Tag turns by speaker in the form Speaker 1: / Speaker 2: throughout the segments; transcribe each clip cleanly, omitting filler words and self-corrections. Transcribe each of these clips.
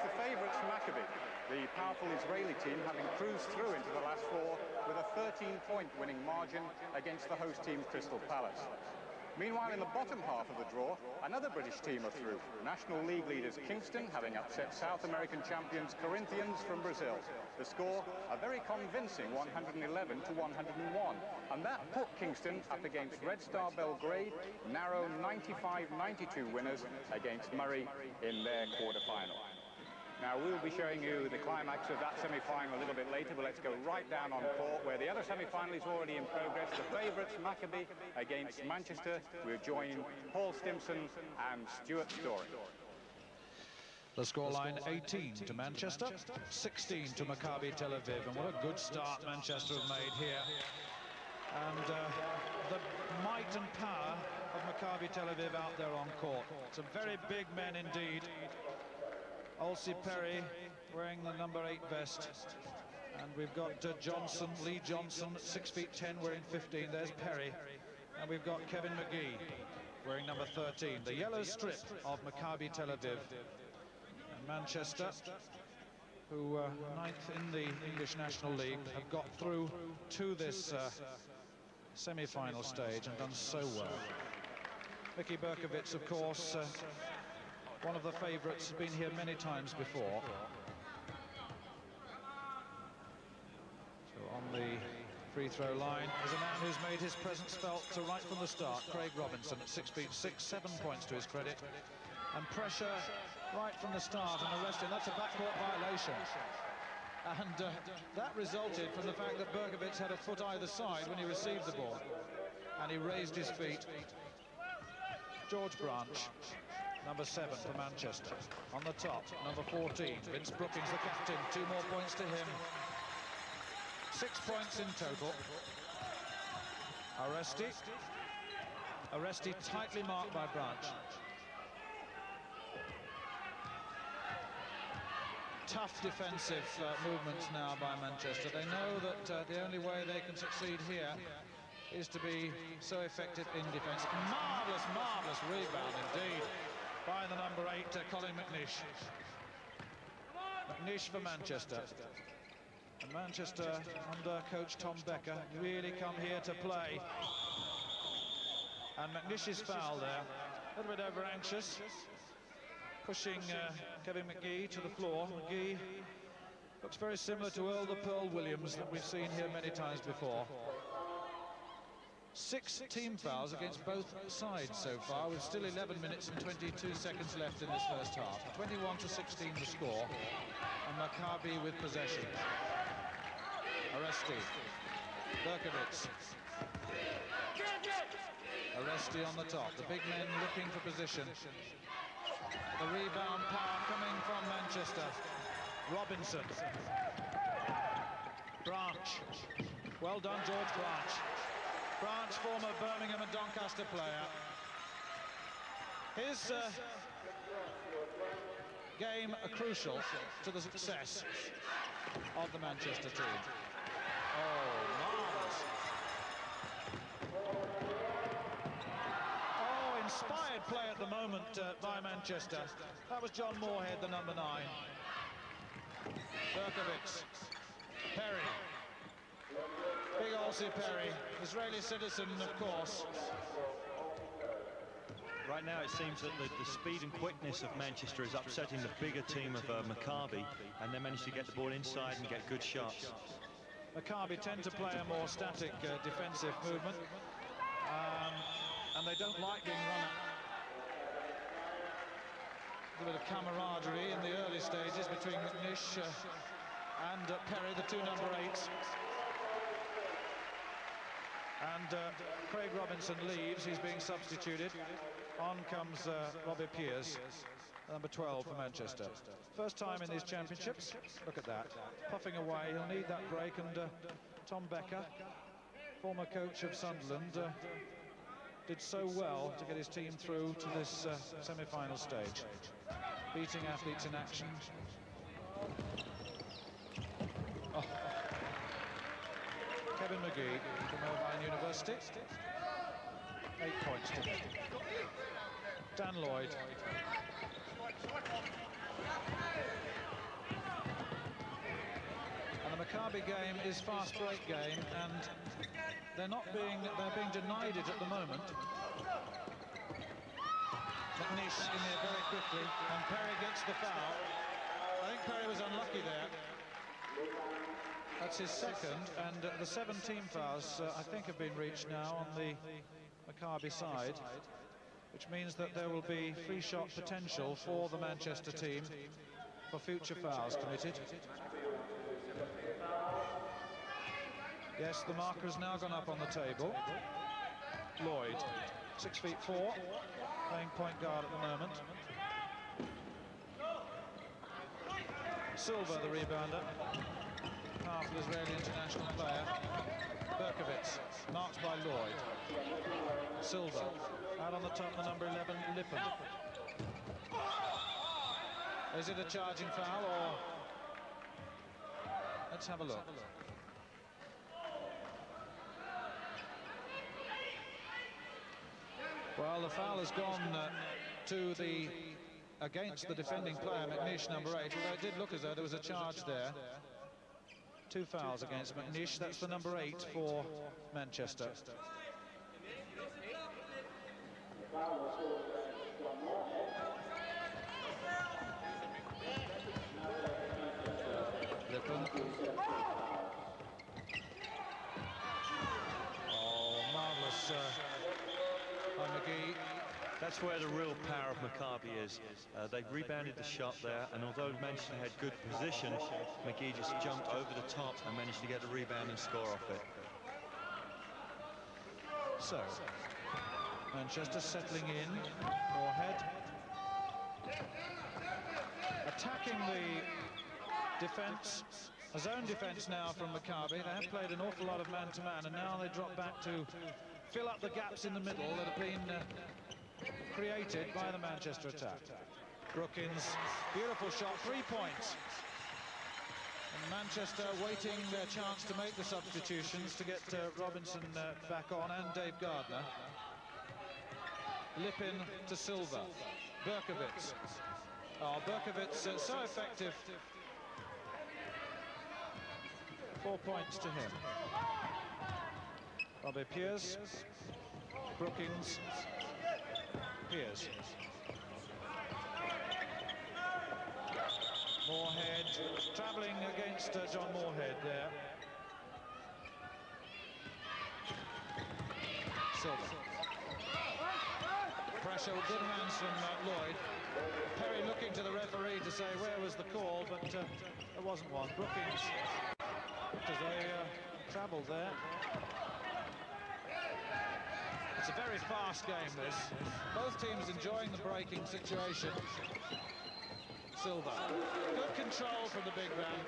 Speaker 1: the favourites Maccabi, the powerful Israeli team having cruised through into the last four with a 13-point winning margin against the host team Crystal Palace. Meanwhile, in the bottom half of the draw, another British team are through. National League leaders Kingston having upset South American champions Corinthians from Brazil. The score, a very convincing 111 to 101. And that put Kingston up against Red Star Belgrade, narrow 95-92 winners against Murray in their quarter-final. Now, we'll be showing you the climax of that semi-final a little bit later, but let's go right down on court where the other semi-final is already in progress. The favourites, Maccabi, against Manchester. We're joining Paul Stimson and Stuart Story.
Speaker 2: The scoreline 18 to Manchester, 16 to Maccabi Tel Aviv. And what a good start Manchester have made here. And the might and power of Maccabi Tel Aviv out there on court. Some very big men indeed. Olsie Perry wearing the number 8 vest, and we've got Johnson, Lee Johnson, 6'10", wearing 15. There's Perry, and we've got Kevin McGee wearing number 13. The yellow strip of Maccabi Tel Aviv. And Manchester, who are 9th in the English National League, have got through to this semi-final stage and done so well. Mickey Berkowitz, of course, one of the favourites, has been here many times before. So on the free throw line is a man who's made his presence felt right from the start, Craig Robinson, at 6'6", 7 points to his credit. And pressure right from the start and arresting. That's a backcourt violation. And that resulted from the fact that Berkowitz had a foot either side when he received the ball. And he raised his feet. George Branch, number 7 for Manchester. On the top, number 14, Vince Brookings, the captain. 2 more points to him. 6 points in total. Aresti tightly marked by Branch. Tough defensive movements now by Manchester. They know that the only way they can succeed here is to be so effective in defence. Marvellous, marvellous rebound indeed by the number 8, Colin McNish. McNish for Manchester. And Manchester, under coach Tom Becker, really come here to play. And McNish is fouled there. A little bit over-anxious. Pushing Kevin McGee to the floor. McGee looks very similar to Earl the Pearl Williams that we've seen here many times before. 6 team fouls against both sides so far, with still 11 minutes and 22 seconds left in this first half. 21-16 the score, and Maccabi with possession. Aresti, Berkowitz. Aresti on the top, the big men looking for position. The rebound power coming from Manchester. Robinson. Branch. Well done, George Branch. Branch, former Birmingham and Doncaster player. His game crucial to the success of the Manchester team. Oh, marvellous. Oh, inspired play at the moment by Manchester. That was John Moorhead, the number 9. Berkowitz. Perry. Big Olsie Perry, Israeli citizen, of course.
Speaker 3: Right now it seems that the speed and quickness of Manchester is upsetting the bigger team of Maccabi, and they managed to get the ball inside and get good shots.
Speaker 2: Maccabi tend to play a more static defensive movement, and they don't like being run at. A bit of camaraderie in the early stages between McNish and Perry, the 2 number 8s. And Craig Robinson leaves, he's being substituted. On comes Robbie Pearce, number 12 for Manchester. First time in these championships, look at that. Puffing away, he'll need that break, and Tom Becker, former coach of Sunderland, did so well to get his team through to this semi-final stage. Beating athletes in action. Oh. Kevin McGee from Irvine University. 8 points to him. Dan Lloyd. And the Maccabi game is fast break game, and they're being denied it at the moment. McNish in there very quickly, and Perry gets the foul. I think Perry was unlucky there. That's his second, and the 17 fouls, I think, have been reached now on the Maccabi side, which means that there will be free shot potential for the Manchester team for future fouls committed. Yes, the marker has now gone up on the table. Lloyd, 6'4", playing point guard at the moment. Silva, the rebounder, powerful Israeli international player. Berkovitz, marked by Lloyd. Silva, out on the top, the number 11, Lippen. Is it a charging foul, or... Let's have a look. Well, the foul has gone against the defending player, McNish, number 8, although it did look as though there was a charge there. 2 fouls against McNish. That's the number 8 for Manchester. Lippen. Oh, marvellous by McGee.
Speaker 3: That's where the real power of Maccabi is. They rebounded the shot there, and although Manchester had good position, McGee just jumped over the top and managed to get the rebound and score off it.
Speaker 2: So, Manchester settling in. Moorhead. Attacking the defence. A zone defence now from Maccabi. They have played an awful lot of man-to-man, and now they drop back to fill up the gaps in the middle that have been created by the Manchester attack. Brookins, beautiful shot, 3 points. And Manchester waiting their chance to make the substitutions to get Robinson back on, and Dave Gardner. Lippen to Silva. Berkovitz. Oh, Berkovitz, so effective. 4 points to him. Robbie Pierce. Brookins. Pierce. Moorhead travelling against John Moorhead there. Silva. Pressure, good hands from Lloyd. Perry looking to the referee to say where was the call, but there wasn't one. Brookins, as they travelled there. It's a very fast game, this. Both teams enjoying the breaking situation. Silva. Good control from the big man.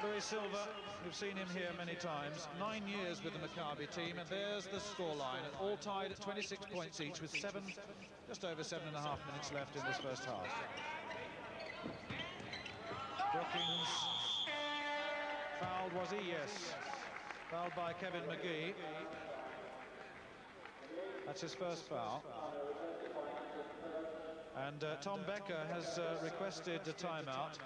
Speaker 2: Luis Silva, you've seen him here many times. 9 years with the Maccabi team, and there's the scoreline. All tied at 26 points each, with just over 7.5 minutes left in this first half. Brookins. Fouled, was he? Yes. Fouled by Kevin McGee. That's his first foul. And Tom Becker has requested a timeout.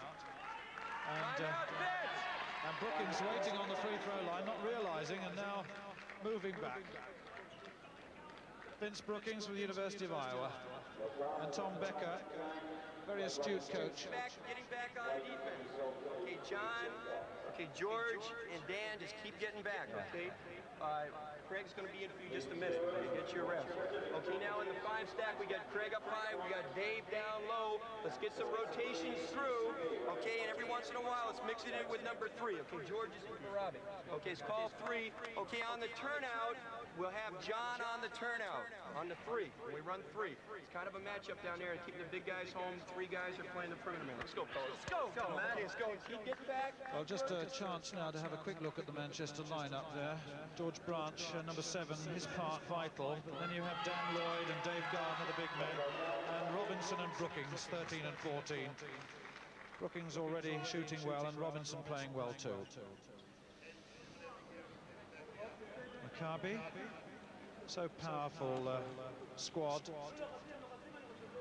Speaker 2: And Brookins waiting on the free throw line, not realising, and now moving back. Vince Brookins from the University of Iowa. And Tom Becker, very astute coach.
Speaker 4: Getting back on defense. Okay, John, okay, George, and Dan just keep getting back, okay? Craig's going to be in for you just a minute. You get your reps. Okay, now in the 5 stack, we got Craig up high, we got Dave down low. Let's get some rotations through, okay? And every once in a while, let's mix it in with number 3. Okay, George is in for Robbie. Okay, it's call 3. Okay, on the turnout, we'll have John on the turnout, on the 3. We run 3. It's kind of a matchup down there, and keeping the big guys home. 3 guys are playing the perimeter man. Let's go, fellas. Let's go. Let's go, Matt. Let's go. Keep getting back.
Speaker 2: Well, just a chance now to have a quick look at the Manchester lineup there. George Branch, number 7, his part vital. Then you have Dan Lloyd and Dave Gardner, the big men, and Robinson and Brookins, 13 and 14. Brookins already shooting well, and Robinson playing well too. Maccabi, so powerful squad.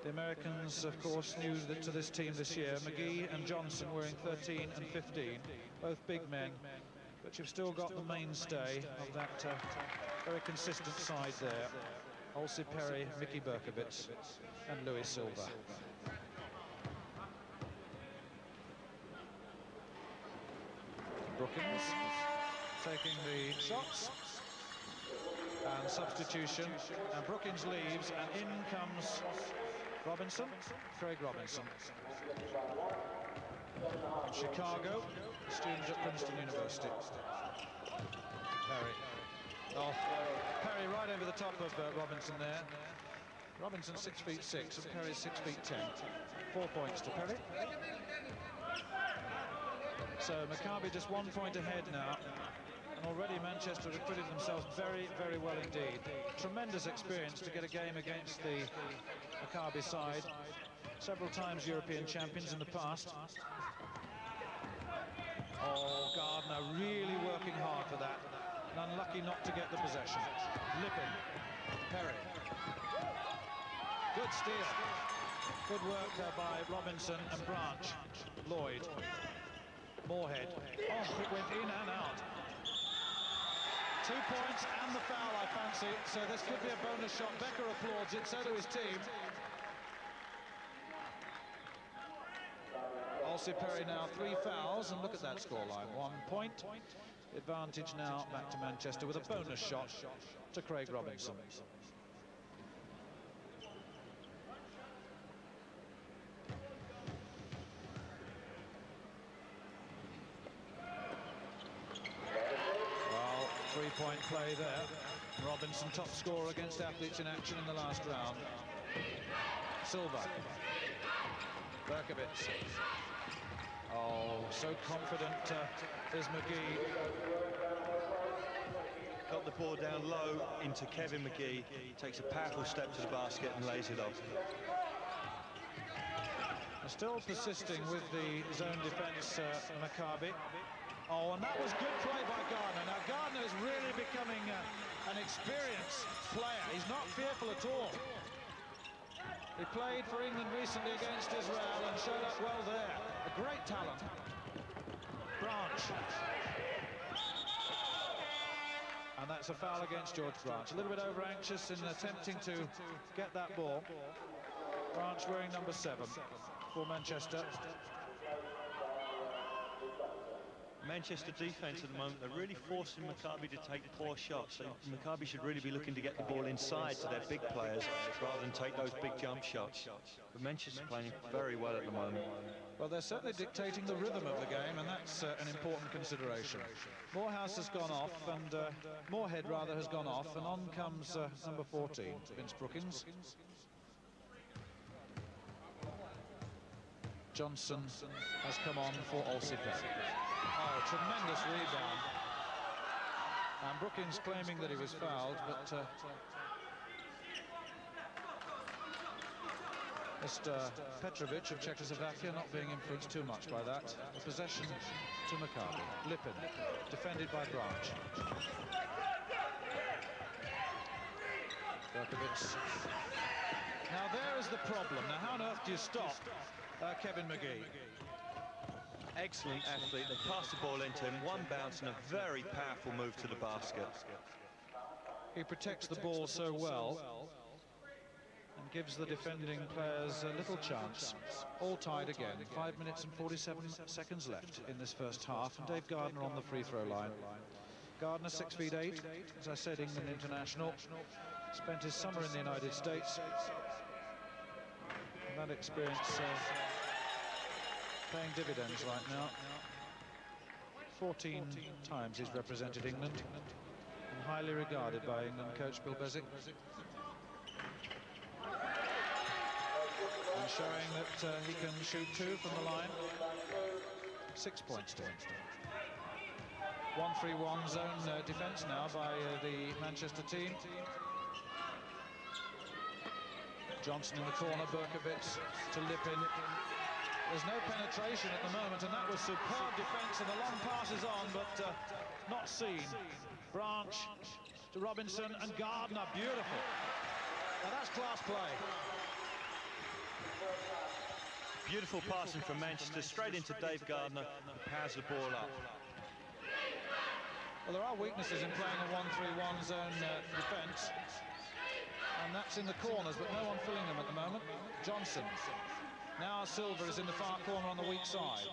Speaker 2: The Americans, of course, new to this team this year. McGee and Johnson wearing 13 and 15, both big men, but you've still got the mainstay of that very consistent side there. Olsey Perry, Mickey Berkowitz, and Louis Silva. Brookings taking the shots. And substitution, and Brookings leaves, and in comes Robinson, Craig Robinson. From Chicago, a student at Princeton University. Perry. Oh, Perry right over the top of Robinson there. Robinson 6'6", and Perry 6'10". 4 points to Perry. So Maccabi just 1 point ahead now. And already Manchester have acquitted themselves very, very well indeed. Tremendous experience to get a game against the Maccabi side. Several times European champions in the past. Oh, Gardner really working hard for that. And unlucky not to get the possession. Lippin. Perry. Good steal. Good work by Robinson and Branch. Lloyd. Moorhead. Oh, it went in and out. 2 points and the foul, I fancy, so this could be a bonus shot. Becker applauds it, so do his team. Olsey Perry now 3 fouls, and look at that scoreline. 1 point. Advantage now back to Manchester with a bonus shot to Craig Robinson. Three-point play there. Robinson top scorer against athletes in action in the last round. Silva. Berkowitz. Oh, so confident is McGee.
Speaker 3: Got the ball down low into Kevin McGee. Takes a powerful step to the basket and lays it off.
Speaker 2: Still persisting with the zone defense, Maccabi. Oh, and that was good play by Gardner. Now, Gardner is really becoming an experienced player. He's not fearful at all. He played for England recently against Israel and showed up well there. A great talent. Branch. And that's a foul against George Branch. A little bit over-anxious in attempting to get that ball. Branch wearing number 7 for Manchester.
Speaker 3: Manchester defense at the moment, they're really forcing Maccabi to take poor shots. So Maccabi should really be looking to get the ball inside to their big players rather than take those big jump shots. But Manchester's playing very well at the moment.
Speaker 2: Well, they're certainly dictating the rhythm of the game, and that's an important consideration. Morehouse has gone off, and Moorhead rather has gone off, and on comes number 14, Vince Brookings. Johnson has come on for Olsey Perry. Oh, tremendous rebound. And Brookings claiming that he was fouled, but Mr. Petrovic of Czechoslovakia not being influenced too much by that. The possession to Maccabi. Lippin, defended by Branch. Berkowitz. Now there is the problem. Now how on earth do you stop Kevin McGee?
Speaker 3: Excellent athlete. They pass the ball into him, one bounce and a very powerful move to the basket.
Speaker 2: He protects the ball so well and gives the defending players a little chance. All tied again. 5 minutes and 47 seconds left in this first half, and Dave Gardner on the free throw line. Gardner 6'8", as I said, England international. Spent his summer in the United States. And that experience paying dividends right now. 14 times he's represented England and highly regarded by England coach Bill Bezic. And showing that he can shoot 2 from the line. 6 points to him. 1-3-1 zone defense now by the Manchester team. Johnson in the corner, Berkowitz to Lippin. There's no penetration at the moment, and that was superb defense, and the long pass is on, but not seen. Branch to Robinson, and Gardner, beautiful. Now that's class play.
Speaker 3: Beautiful passing from Manchester, straight into Dave Gardner, who powers the ball up.
Speaker 2: Well, there are weaknesses in playing a 1-3-1 zone defence, and that's in the corners, but no one filling them at the moment. Johnson. Now Silva is in the far corner on the weak side.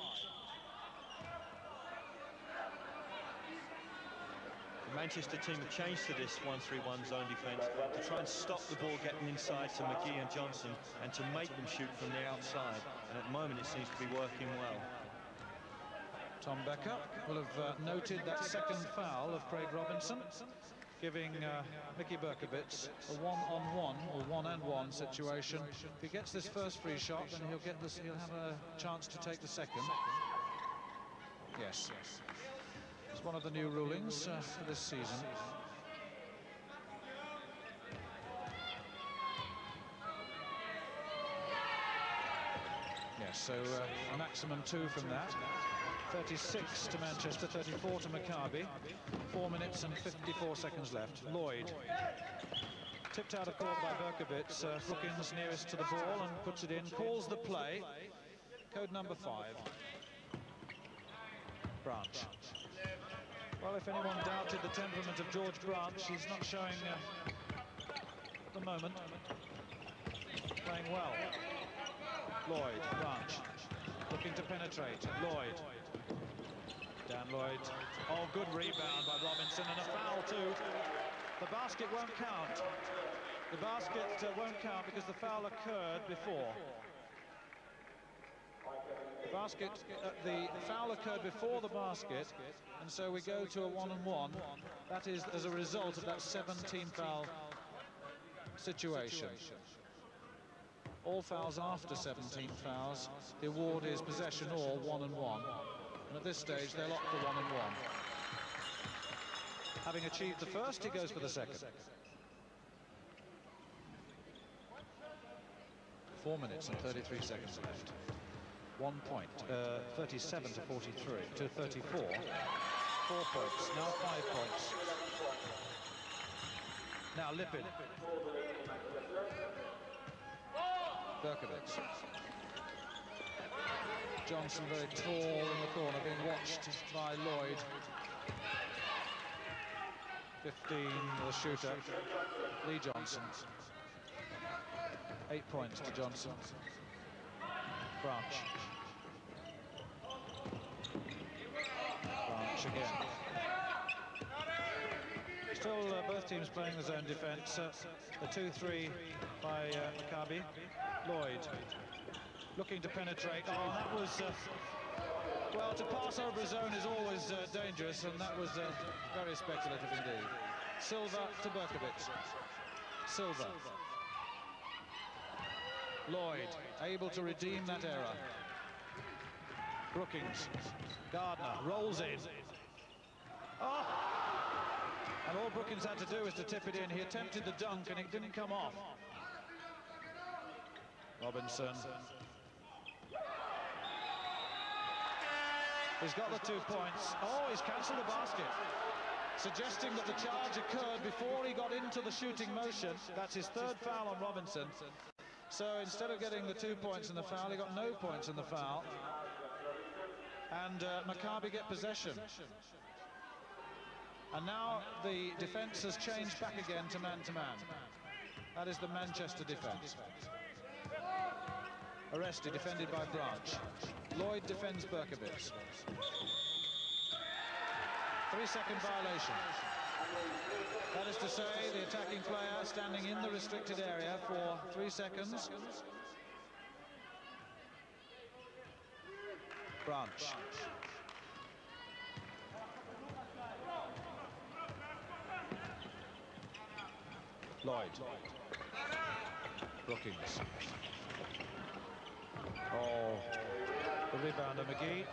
Speaker 3: The Manchester team have changed to this 1-3-1 zone defence to try and stop the ball getting inside to McGee and Johnson and to make them shoot from the outside. And at the moment it seems to be working well.
Speaker 2: Tom Becker will have noted that second foul of Craig Robinson, giving Mickey Berkowitz a one-on-one or one-and-one situation. If he gets this first free shot, then he'll have a chance to take the second. Yes. It's one of the new rulings for this season. Yes, so a maximum 2 from that. 36 to Manchester, 34 to Maccabi. 4 minutes and 54 seconds left. Lloyd. Tipped out of court by Berkowitz. Brookins nearest to the ball and puts it in. Calls the play. Code number 5. Branch. Well, if anyone doubted the temperament of George Branch, he's not showing at the moment. Playing well. Lloyd, Branch. Looking to penetrate. Lloyd. Dan Lloyd. Oh, good rebound by Robinson, and a foul too. The basket won't count. The basket won't count because the foul occurred before. The foul occurred before the basket, and so we go to a 1-on-1. That is as a result of that 17 foul situation. All fouls after 17 fouls, the award is possession or 1-on-1. And at this stage, they'll opt for 1-on-1. Having achieved the first, he goes for the second. 4 minutes and 33 seconds left. 1 point, 37 to 43, to 34. 4 points, now 5 points. Now Lipin. Berkowitz. Johnson very tall in the corner, being watched by Lloyd. 15, the shooter, Lee Johnson. 8 points to Johnson. Branch. Branch again. Still both teams playing the zone defence. The 2-3 by Maccabi. Lloyd looking to penetrate. Oh, that was well, to pass over a zone is always dangerous, and that was very speculative indeed. Silva to Berkowitz. Silva. Lloyd able to redeem that error. Brookins. Gardner rolls in. Oh! And all Brookins had to do was to tip it in. He attempted the dunk and it didn't come off. Robinson. He's got the 2 points. Oh, he's cancelled the basket, suggesting that the charge occurred before he got into the shooting motion. That's his 3rd foul on Robinson. So instead of getting the 2 points in the foul, he got no points in the foul. And Maccabi get possession. And now the defence has changed back again to man-to-man. That is the Manchester defence. Arrested, defended by Branch. Lloyd defends Berkowitz. 3-second violation. That is to say, the attacking player standing in the restricted area for 3 seconds. Branch. Lloyd. Brookins. Oh, the rebounder McGee.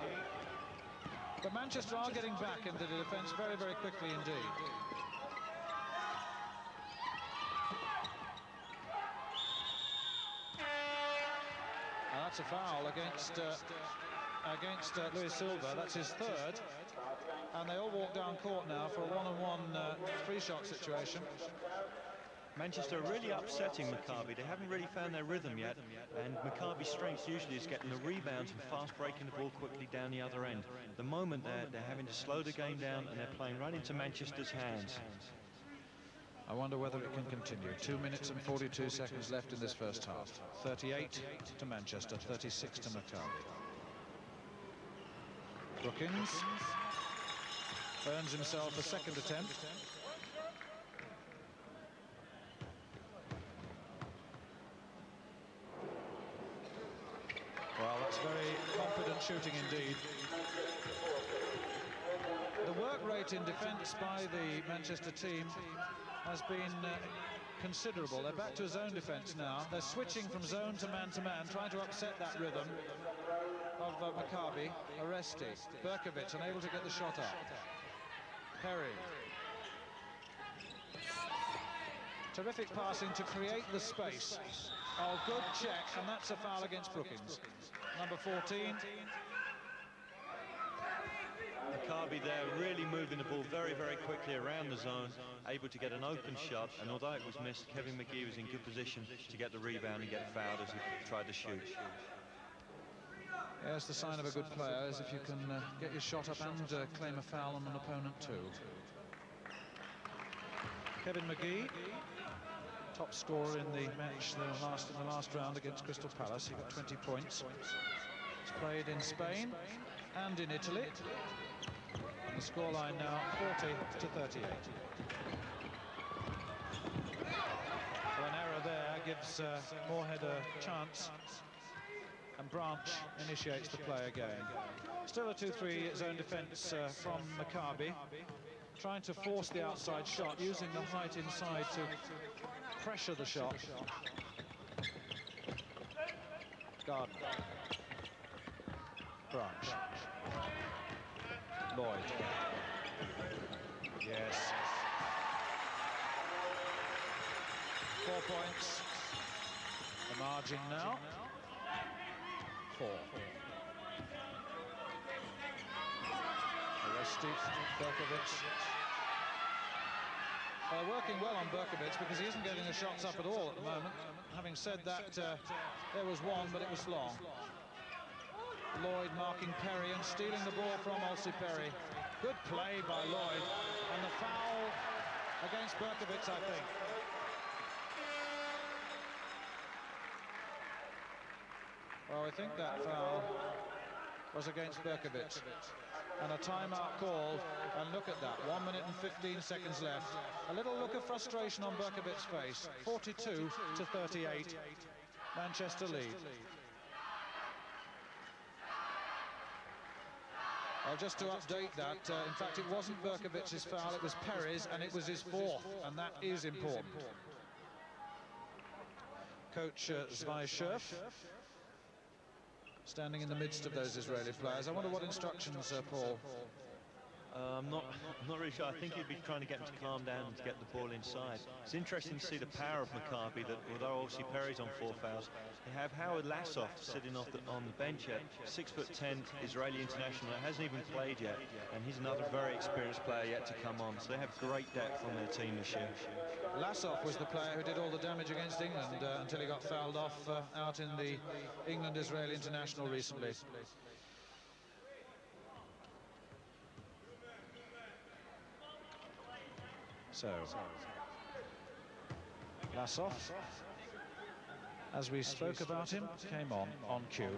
Speaker 2: But Manchester are getting back into the defence very, very quickly indeed. And that's a foul against Luis Silva. That's his 3rd. And they all walk down court now for a 1-on-1 free shot situation.
Speaker 3: Manchester are really upsetting Maccabi. They haven't really found their rhythm yet, and Maccabi's strength usually is getting the rebounds and fast breaking the ball quickly down the other end. The moment they're having to slow the game down, and they're playing right into Manchester's hands.
Speaker 2: I wonder whether it can continue. 2 minutes and 42 seconds left in this first half. 38 to Manchester, 36 to Maccabi. Brookins earns himself a second attempt. Well, that's very confident shooting indeed. The work rate in defence by the Manchester team has been considerable. They're back to a zone defence now. They're switching from zone to man, trying to upset that rhythm of Maccabi. Aresti, Berkovic unable to get the shot up. Perry. Terrific passing to create the space. Oh, good check, and that's a foul against Brookins. Number 14.
Speaker 3: Maccabi there really moving the ball very, very quickly around the zone, able to get an open shot, and although it was missed, Kevin McGee was in good position to get the rebound and get fouled as he tried to shoot.
Speaker 2: Yes, the sign of a good player is if you can get your shot up and claim a foul on an opponent too. Kevin McGee, top scorer in the match in the last round against Crystal Palace. He got 20 points. He's played in Spain and in Italy. And the scoreline now 40 to 38. So an error there gives Moorhead a chance, and Branch initiates the play again. Still a 2-3 zone defence from Maccabi, trying to force the outside shot, using the height inside to pressure the shot. Gardner. Branch. Lloyd. Yes. 4 points. The margin now. 4. Aresti, Berkovic. Working well on Berkovic because he isn't getting the shots up at all at the moment. Having said that, there was one, but it was long. Lloyd marking Perry and stealing the ball from Olsi Perry. Good play by Lloyd, and the foul against Berkovic, I think. Well, I think that foul was against Berkovic. And a timeout called, and look at that, 1 minute and 15 seconds left. A little look of frustration on Berkovic's face. 42 to 38, Manchester lead. Well, just to update that, in fact, it wasn't Berkovic's foul, it was Perry's, and it was his 4th, and that is important. Coach Zvaishev standing in the midst of those Israeli players. I wonder what instructions, Paul.
Speaker 3: I'm not really sure. I think he'd be trying to get them to calm down and to get the ball inside. It's interesting to see the power of Maccabi, that although obviously Perry's on 4 fouls, they have Howard Lassoff sitting on the bench at 6'10" Israeli international that hasn't even played yet, and he's another very experienced player yet to come on. So they have great depth on their team this year.
Speaker 2: Lassoff was the player who did all the damage against England until he got fouled off out in the England-Israel international recently. So, Lassoff, as we spoke about him, came on cue.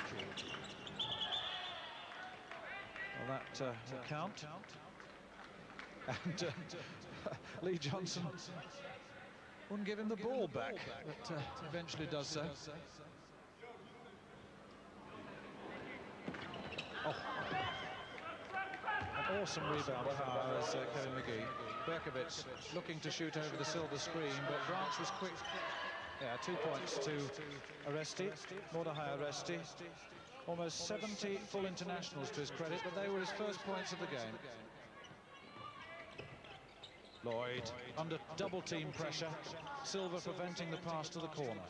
Speaker 2: Well, that will count. And Lee Johnson wouldn't give him the ball back, but eventually does so. Oh. An awesome rebound power as Kevin McGee. Berkovic looking to shoot over the silver screen, but Branch was quick. Yeah, 2 points to Aresti, Mordechai Aresti. Almost 70 full internationals to his credit, but they were his first points of the game. Lloyd under double team pressure. Silva preventing the pass to the corner.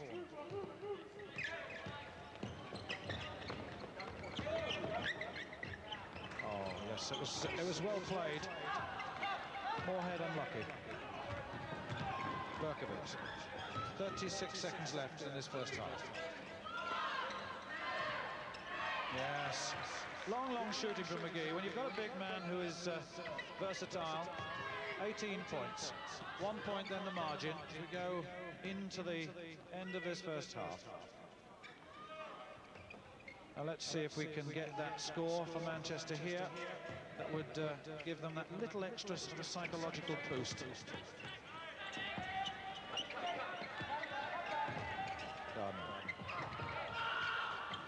Speaker 2: Oh yes, it was well played. Moorhead unlucky. Berkovic. 36 seconds left in this first half. Yes. Long shooting from McGee. When you've got a big man who is versatile, 18 points. 1 point then the margin as we go into the end of this first half. Now let's see if we can get that score for Manchester here. That would give them that little extra sort of psychological boost.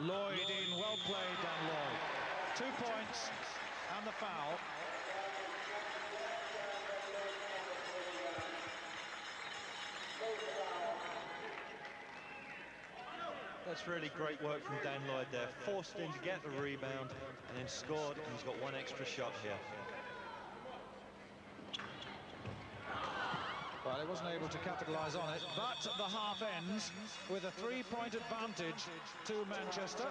Speaker 2: Lloyd in, well played, Dan Lloyd. 2 points and the foul.
Speaker 3: That's really great work from Dan Lloyd there. Forced him to get the rebound and then scored, and he's got one extra shot here.
Speaker 2: Well, he wasn't able to capitalise on it, but the half ends with a 3-point advantage to Manchester.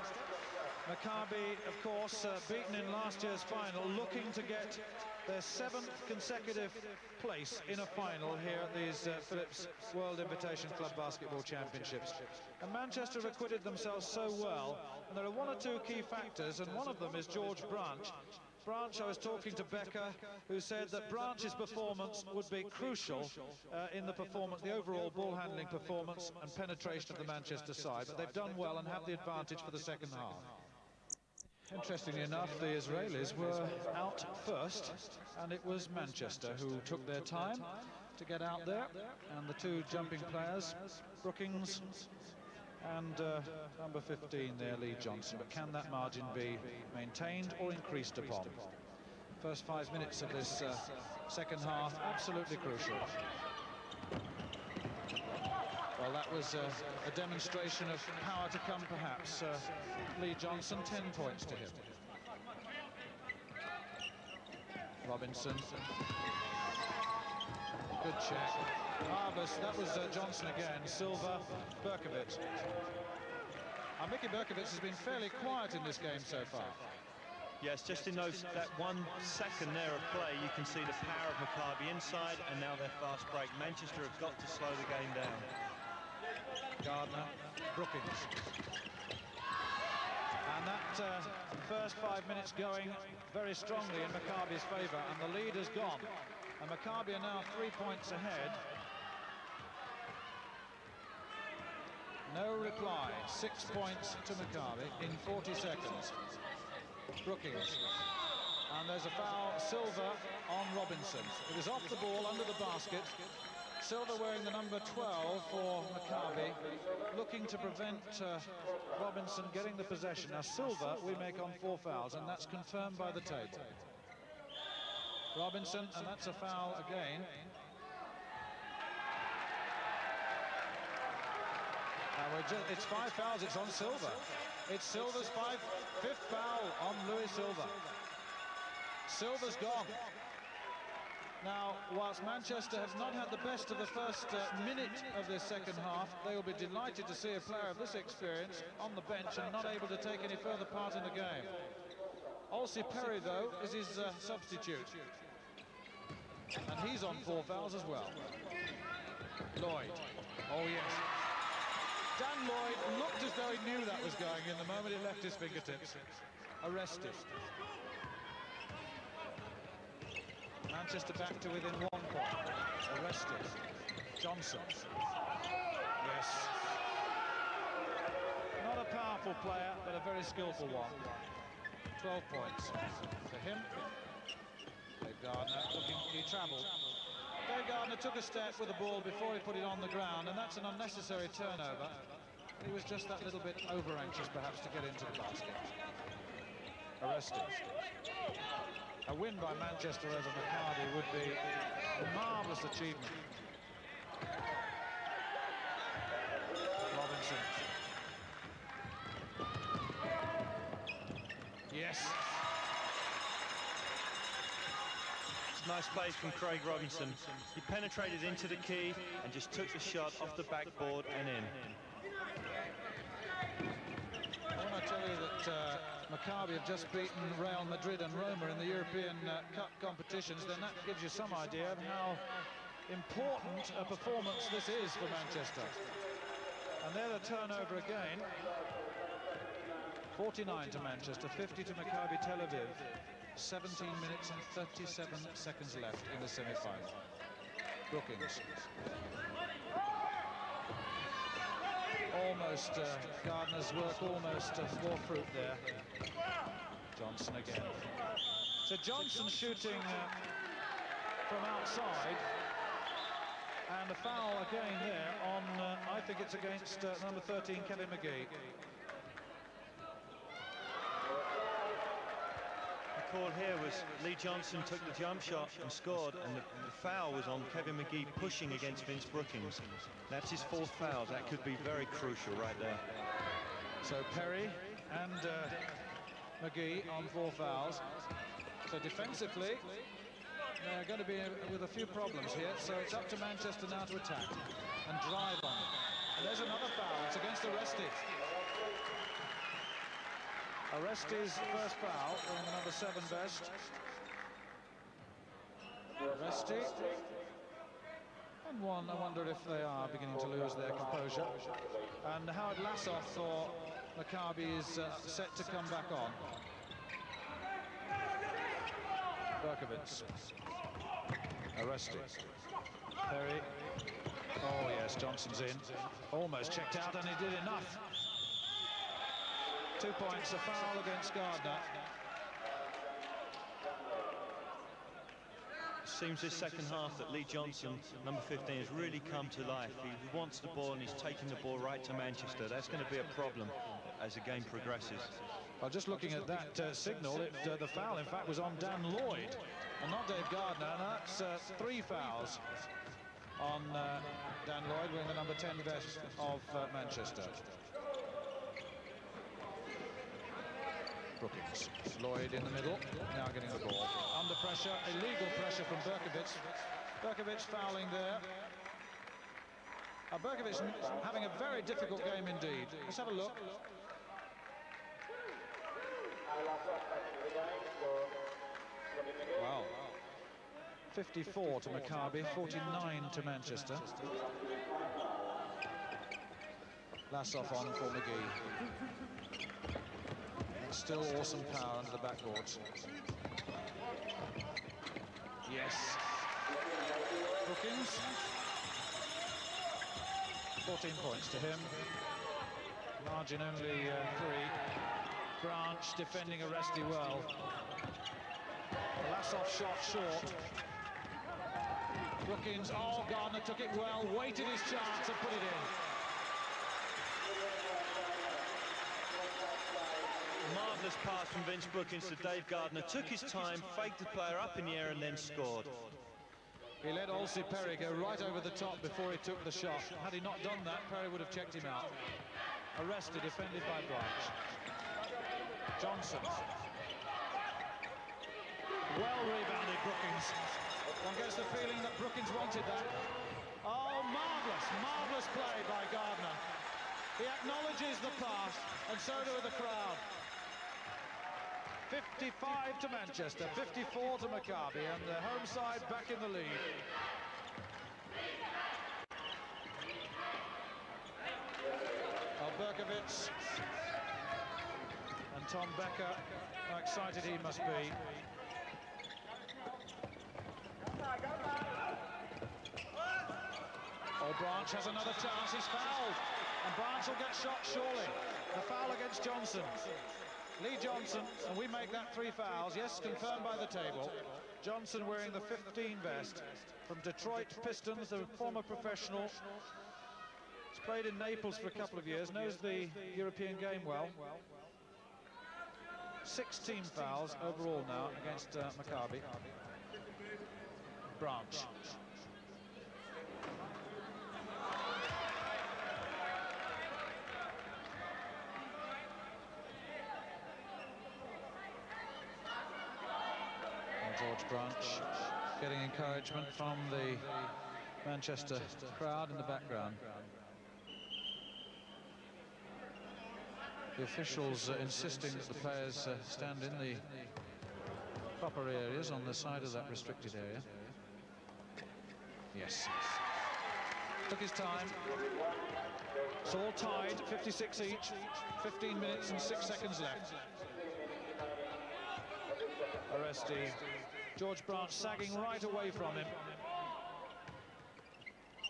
Speaker 2: Maccabi, of course, beaten in last year's final, looking to get their 7th consecutive place in a final here at these Phillips World Invitation Club Basketball Championships. And Manchester have acquitted themselves so well, and there are 1 or 2 key factors, and one of them is George Branch. Branch, I was talking to Becker, who said that Branch's performance would be crucial in the performance, the overall ball handling performance and penetration of the Manchester side, but they've done well and have the advantage for the second half. Interestingly enough, the Israelis were out first, and it was Manchester who took their time to get out there, and the 2 jumping players, Brookings and number 15 there, Lee Johnson. But can that margin be maintained or increased upon? First 5 minutes of this second half, absolutely crucial. Well, that was a demonstration of power to come, perhaps. Lee Johnson, 10 points to him. Robinson. Good check. Marvellous. That was Johnson again. Silva, Berkovic. Mickey Berkovic has been fairly quiet in this game so far.
Speaker 3: Yes, just in that 1 second there of play, you can see the power of Maccabi inside, and now their fast break. Manchester have got to slow the game down.
Speaker 2: Gardner, Brookings. And that first 5 minutes going very strongly in Maccabi's favour, and the lead has gone. And Maccabi are now 3 points ahead. No reply. 6 points to Maccabi in 40 seconds. Brookings. And there's a foul, Silva on Robinson. It was off the ball under the basket. Silva wearing the number 12 for Maccabi, looking to prevent Robinson getting the possession. Now Silva we make on 4 fouls, and that's confirmed by the tape. Robinson, and that's a foul again. It's 5 fouls, it's on Silva. It's Silva's 5th foul on Louis Silva. Silva's gone. Now, whilst Manchester have not had the best of the first minute of this second half, they will be delighted to see a player of this experience on the bench and not able to take any further part in the game. Olsi Perry, though, is his substitute. And he's on 4 fouls as well. Lloyd. Oh, yes. Dan Lloyd looked as though he knew that was going in the moment it left his fingertips. Arrested. Manchester back to within 1 point. Arrested. Johnson. Yes. Not a powerful player, but a very skillful one. 12 points to him. Dave Gardner looking, he travelled. Dave Gardner took a step with the ball before he put it on the ground, and that's an unnecessary turnover. He was just that little bit over-anxious, perhaps, to get into the basket. Arrested. A win by Manchester over Maccabi would be a marvellous achievement. Robinson. Yes.
Speaker 3: It's nice plays from Craig Robinson. He penetrated into the key and just took the shot off the backboard and in.
Speaker 2: When I tell you that Maccabi have just beaten Real Madrid and Roma in the European Cup competitions, then that gives you some idea of how important a performance this is for Manchester. And there the turnover again. 49 to Manchester, 50 to Maccabi Tel Aviv. 17 minutes and 37 seconds left in the semi-final. Brookings. Almost Gardner's work almost bore fruit there. Johnson again. So Johnson shooting from outside, and a foul again there on, I think it's against number 13, Kevin McGee.
Speaker 3: The call here was Lee Johnson took the jump shot and scored, and the foul was on Kevin McGee pushing against Vince Brookings. That's his 4th foul. That could be very crucial right there.
Speaker 2: So Perry and McGee on 4 fouls. So defensively, they're going to be with a few problems here. So it's up to Manchester now to attack and drive on. And there's another foul. It's against Orestes. Orestes' first foul, wearing the number 7 vest. Orestes. And one, I wonder if they are beginning to lose their composure. And Howard Lassoff for Maccabi is set to come back on. Berkovitz. Orestes. Perry. Oh yes, Johnson's in. Almost checked out, and he did enough. 2 points, a foul against Gardner.
Speaker 3: Seems this second half that Lee Johnson, number 15, has really come to life. He wants the ball and he's taking the ball right to Manchester. That's going to be a problem as the game progresses.
Speaker 2: Well, just looking at that signal, the foul, in fact, was on Dan Lloyd and not Dave Gardner, and that's 3 fouls on Dan Lloyd, wearing the number 10 vest of Manchester. Brookings. Lloyd in the middle, now getting the ball. Under pressure, illegal pressure from Berkovitz. Berkovitz fouling there. Berkovitz having a very difficult game indeed. Let's have a look. Wow. 54 to Maccabi, 49 to Manchester. Lassoff on for McGee. Still awesome power under the backboards. Yes. Brookings. 14 points to him. Margin only 3. Branch defending Orestes well. Lassoff shot short. Brookings, oh, Gardner took it well, waited his chance and put it in.
Speaker 3: Marvellous pass from Vince Brookings to Dave Gardner. Took his time, faked the player up in the air and then scored.
Speaker 2: He let Olsi Perry go right over the top before he took the shot. Had he not done that, Perry would have checked him out. Arrested, defended by Branch. Johnson. Well rebounded, Brookings. One gets the feeling that Brookings wanted that. Oh, marvellous, marvellous play by Gardner. He acknowledges the pass, and so do the crowd. 55 to Manchester, 54 to Maccabi, and the home side back in the lead. Berkovitz and Tom Becker, how excited he must be. Oh, Branch has another chance, he's fouled, and Branch will get shot surely. The foul against Johnson. Lee Johnson, and we make that 3 fouls, yes, confirmed by the table. Johnson wearing the 15 vest from Detroit Pistons, the former professional. He's played in Naples for a couple of years, knows the European game well. 16 fouls overall now against Maccabi. Branch. George Branch getting encouragement from the Manchester crowd in the background. The officials insisting that the players stand in the proper areas on the side of that restricted area. Yes. Took his time. It's all tied, 56 each, 15 minutes and 6 seconds left. Oresti, George Branch sagging right away from him.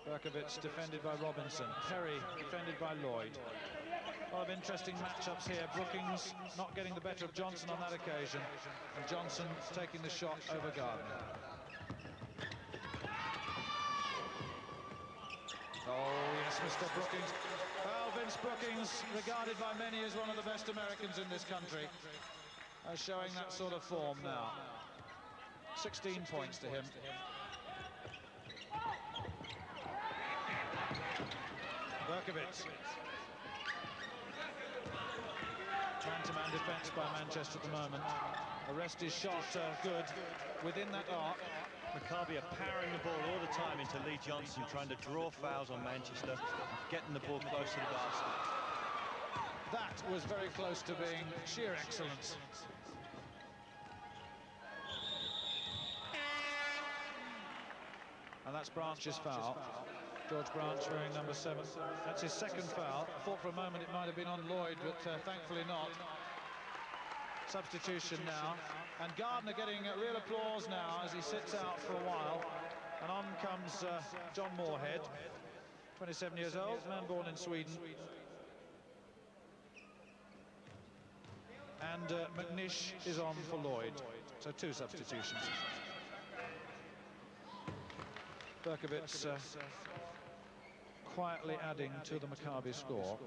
Speaker 2: Berkovitz defended by Robinson. Perry defended by Lloyd. A lot of interesting matchups here. Brookings not getting the better of Johnson on that occasion, and Johnson taking the shot over Gardner. Oh, yes, Mr. Brookings. Well, Vince Brookings, regarded by many as one of the best Americans in this country, showing that sort of form now. 16 points to him. Berkovitz. Man-to-man defence by Manchester at the moment. Oresti's shot good within that arc.
Speaker 3: Maccabi are powering the ball all the time into Lee Johnson, trying to draw fouls on Manchester, getting the ball close to the basket.
Speaker 2: That was very close to being sheer excellence. And that's Branch's foul. George Branch wearing number 7. That's his second foul. I thought for a moment it might have been on Lloyd, but thankfully not. Substitution now. And Gardner getting real applause now as he sits out for a while. And on comes John Moorhead, 27 years old, man born in Sweden. And McNish is on for Lloyd. So 2 substitutions. Berkovitz quietly adding to the Maccabi score.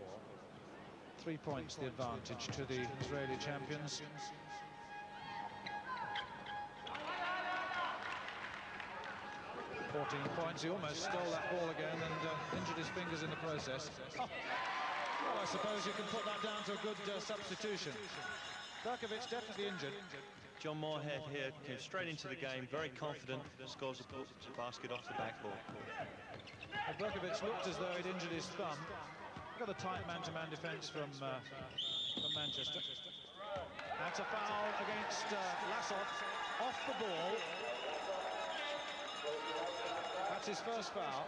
Speaker 2: 3 points the advantage to the Israeli champions. Points. He almost stole that ball again and injured his fingers in the process. Oh. Well, I suppose you can put that down to a good substitution. Berkovitz definitely injured.
Speaker 3: John Moorhead here came straight into the game, very confident, scores a basket off the backboard.
Speaker 2: Well, Berkovitz looked as though he'd injured his thumb. Look at the tight man-to-man defence from Manchester. That's a foul against Lasov, off the ball. That's his first foul.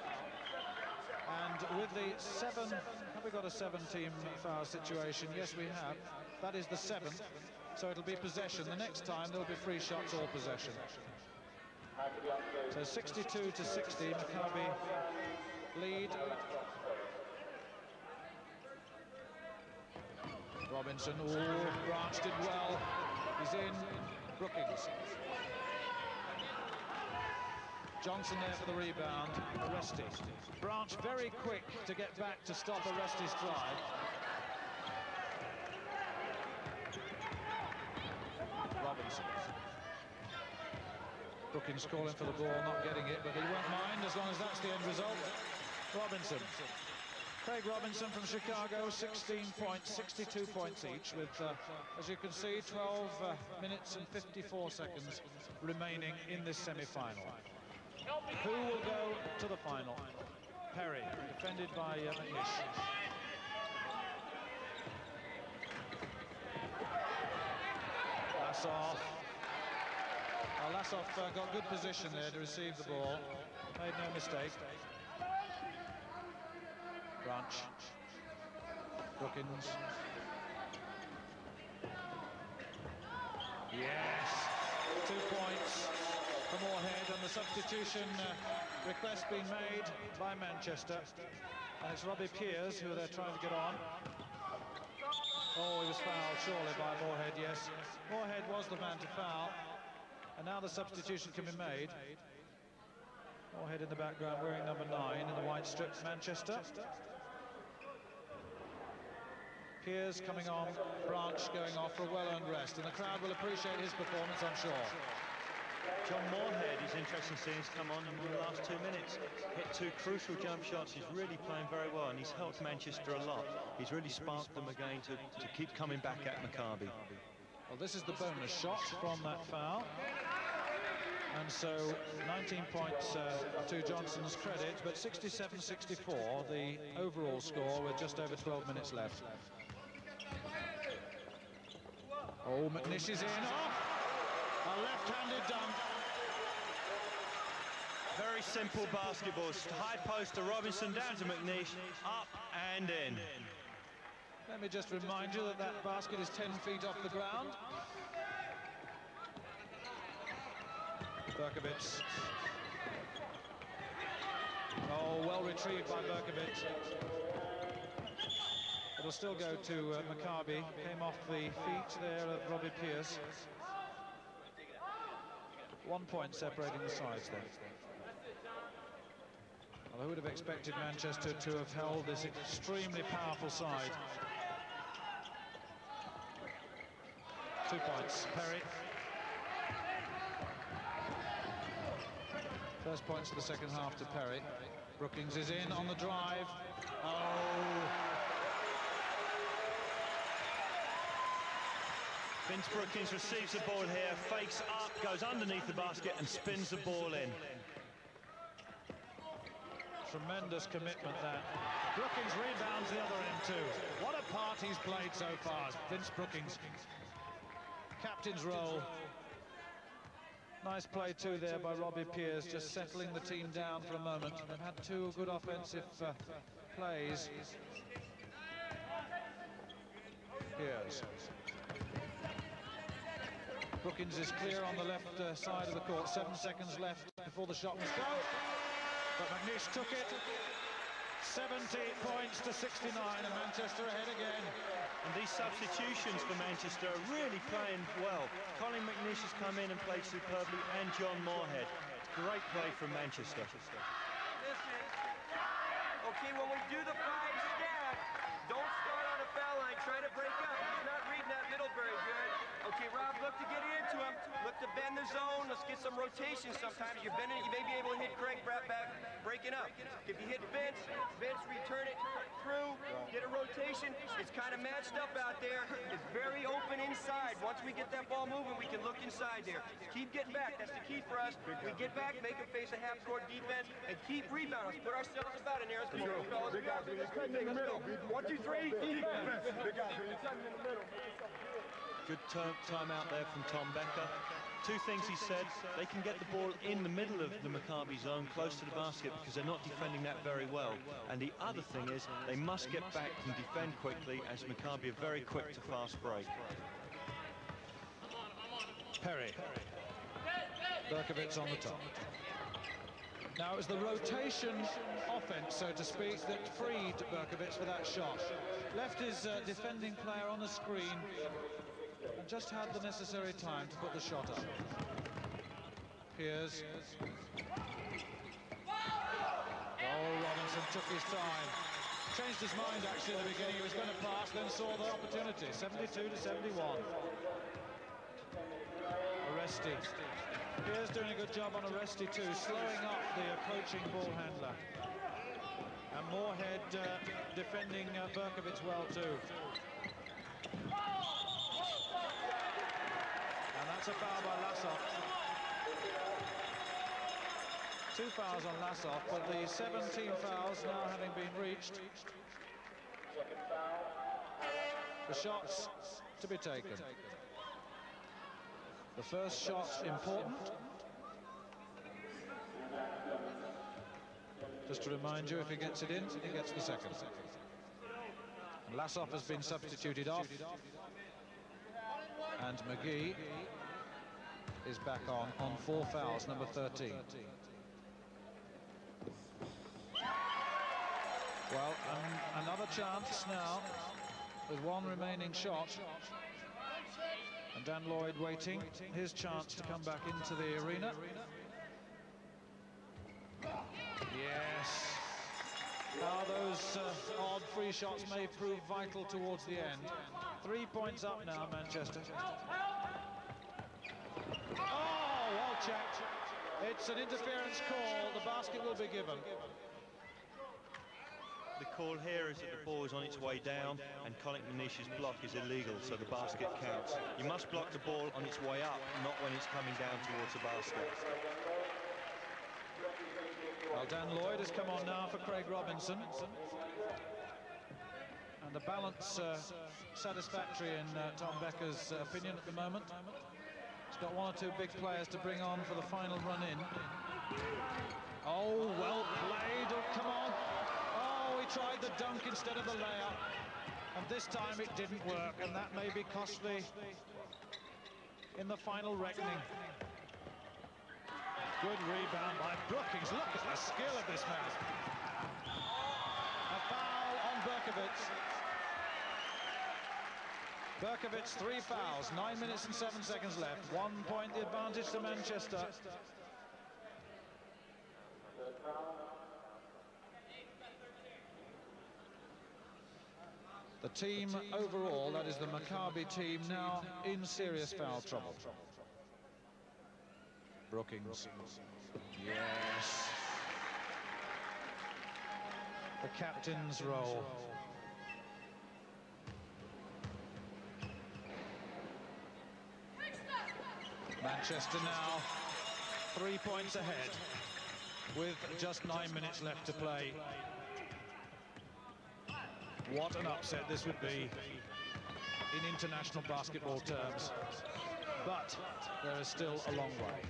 Speaker 2: And with the 7, have we got a 7-team foul situation? Yes, we have. That is the 7th. So it'll be possession. The next time there'll be free shots or possession. So 62 to 60, Maccabi lead. Robinson, Branch did well. He's in. Brookings. Johnson there for the rebound. Oresti. Branch very quick to get back to stop Oresti's drive. Robinson. Brookings calling for the ball, not getting it, but he won't mind as long as that's the end result. Robinson. Craig Robinson from Chicago, 16 points, 62 points each, with, as you can see, 12 minutes and 54 seconds remaining in this semi-final. Who will go to the final? Perry, defended by McNish. Lasov. Lasov got good position there to receive the ball. Made no mistake. Branch. Brookings. Yes. 2 points for Moorhead, and the substitution request being made by Manchester. And it's Robbie Pears who they're trying to get on. Oh, he was fouled surely by Moorhead, yes. Moorhead was the man to foul. And now the substitution can be made. Moorhead in the background wearing number 9 in the white strip, Manchester. Pears coming on, Branch going off for a well-earned rest, and the crowd will appreciate his performance, I'm sure.
Speaker 3: John Moorhead is interesting seeing him come on in the last 2 minutes. Hit 2 crucial jump shots. He's really playing very well, and he's helped Manchester a lot. He's really sparked them again to keep coming back at Maccabi.
Speaker 2: Well, this is the bonus shot from that foul. And so 19 points to Johnson's credit, but 67-64, the overall score with just over 12 minutes left. Oh, McNish is in. Oh! A left-handed dunk.
Speaker 3: Very simple basketball. High post to Robinson, down to McNeish, up and in.
Speaker 2: Let me just remind you that that basket is 10 feet off the ground. Berkovic. Oh, well retrieved by Berkovic. It'll still go to Maccabi. Came off the feet there of Robbie Pierce. 1 point separating the sides then. Well, who would have expected Manchester to have held this extremely powerful side? 2 points, Perry. First points of the second half to Perry. Brookings is in on the drive. Oh!
Speaker 3: Vince Brookings receives the ball here, fakes up, goes underneath the basket and spins the ball in.
Speaker 2: Tremendous commitment there. Brookings rebounds the other end too. What a part he's played so far, Vince Brookings. Captain's role. Nice play too there by Robbie Pierce, just settling the team down for a moment. They've had two good offensive plays. Pierce. Brookings is clear on the left side of the court. 7 seconds left before the shot must go. But McNeish took it. 70 points to 69, and Manchester ahead again.
Speaker 3: And these substitutions for Manchester are really playing well. Colin McNeish has come in and played superbly, and John Moorhead. Great play from Manchester.
Speaker 4: Listen, okay, when we do the 5-stack, don't start on a foul line, try to break up. He's not reading that middle very good. Okay, Rob, look to get into him. Look to bend the zone. Let's get some rotation sometimes. You're bending, you may be able to hit Craig back, breaking up. If you hit Vince, return it through, get a rotation. It's kind of matched up out there. It's very open inside. Once we get that ball moving, we can look inside there. Keep getting back. That's the key for us. We get back, make them face a half-court defense, and keep rebounding. Let's put ourselves about in there. Let's come on, fellas.
Speaker 5: Big guys, when you're cutting in the middle. 1, 2, 3, defense. Big guys, when you're cutting in the middle.
Speaker 3: Good time out there from Tom Becker. Two things he said: they can get the ball in the middle of the Maccabi zone, close to the basket, because they're not defending that very well. And the other thing is, they must get back and defend quickly, as Maccabi are very quick to fast break.
Speaker 2: Perry. Berkovic on the top. Now it was the rotation offense, so to speak, that freed Berkovic for that shot. Left his defending player on the screen and just had the necessary time to put the shot up. Pierce. Oh, Robinson took his time. Changed his mind actually at the beginning. He was going to pass, then saw the opportunity. 72 to 71. Arresti. Pierce doing a good job on Arresti too, slowing up the approaching ball handler. And Moorhead defending Berkovic well too. And that's a foul by Lassoff. 2 fouls on Lassoff, but the 17 fouls now having been reached. The shots to be taken. The first shot important. Just to remind you, if he gets it in, he gets the second. And Lassoff has been substituted off. And McGee is back on 4 fouls, number 13. Well, another chance now with 1 remaining shot. And Dan Lloyd waiting his chance to come back into the arena. Yes. Now those odd free shots may prove vital towards the end. 3 points up now, Manchester. Oh, well checked. It's an interference call. The basket will be given.
Speaker 3: The call here is that the ball is on its way down, and Colin McNeish's block is illegal, so the basket counts. You must block the ball on its way up, not when it's coming down towards the basket.
Speaker 2: Well, Dan Lloyd has come on now for Craig Robinson. And the balance satisfactory in Tom Becker's opinion at the moment. He's got 1 or 2 big players to bring on for the final run in. Oh, well played. Oh, come on. Oh, he tried the dunk instead of the layup. And this time it didn't work, and that may be costly in the final reckoning. Good rebound by Brookings. Look at the skill of this man. A foul on Berkovic. Berkovic, 3 fouls, 9 minutes and 7 seconds left. 1 point the advantage to Manchester. The team overall, that is the Maccabi team, now in serious foul trouble. Brookings. Yes. The captain's role. Manchester now 3 points ahead with just 9 minutes left to play. What an upset this would be in international basketball terms. But there is still a long way.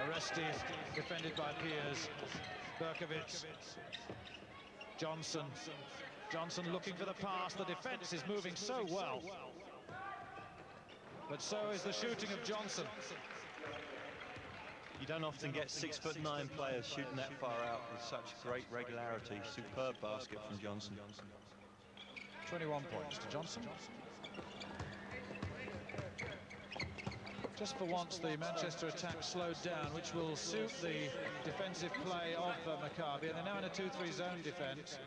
Speaker 2: Arrested, defended by Piers. Berkovic. Johnson. Johnson looking for the pass. The defense is moving so well. But so is the shooting of Johnson.
Speaker 3: You don't often get 6'9" players shooting that far out with such great regularity. Superb basket from Johnson.
Speaker 2: 21 points to Johnson. Just for once, the Manchester attack slowed down, which will suit the defensive play of Maccabi. And they're now in a 2-3 zone defense.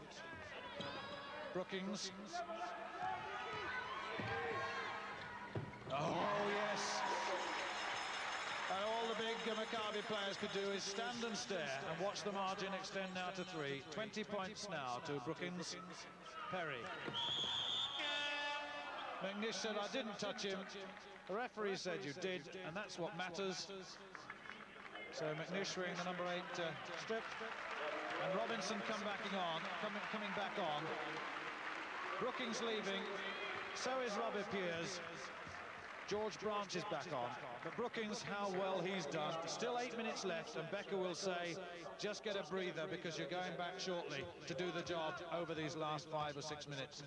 Speaker 2: Brookings. Oh, yes. And all the big Maccabi players could do is stand and stare and watch the margin extend now to 3. 20 points now to Brookings. Perry. McNish said, I didn't touch him. The referee said you did, and that's what matters. So McNish wearing the number 8 strip. And Robinson coming back on. Brookings leaving. So is Robert Piers. George Branch is back on. But Brookings, how well he's done. Still 8 minutes left, and Becker will say, just get a breather because you're going back shortly to do the job over these last 5 or 6 minutes.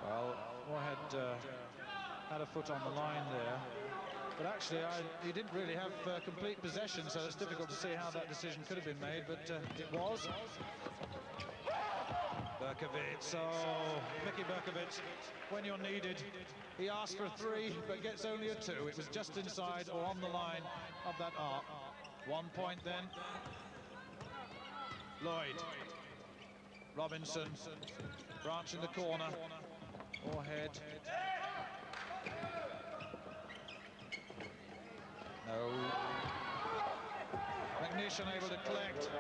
Speaker 2: Well, Moorhead had a foot on the line there. But actually, he didn't really have complete possession, so it's difficult to see how that decision could have been made, but it was. Berkovic, oh, Mickey Berkovic, when you're needed, he asked for a 3, but gets only a 2. It was just inside or on the line of that arc. 1 point then. Lloyd. Robinson. Branch in the corner. Moorhead. No. McNish unable to collect.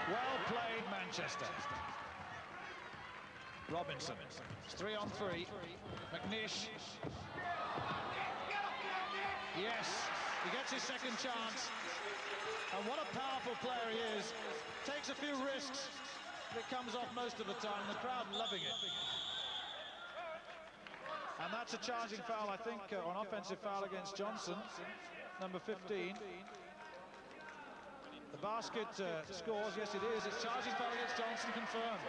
Speaker 2: Well played, Manchester. Robinson. It's 3 on 3. McNish. Yes, he gets his second chance. And what a powerful player he is. Takes a few risks. It comes off most of the time. The crowd loving it. And that's a charging foul, I think, or an offensive foul against Johnson, number 15. The basket scores, yes it is. It's charging foul against Johnson, confirmed.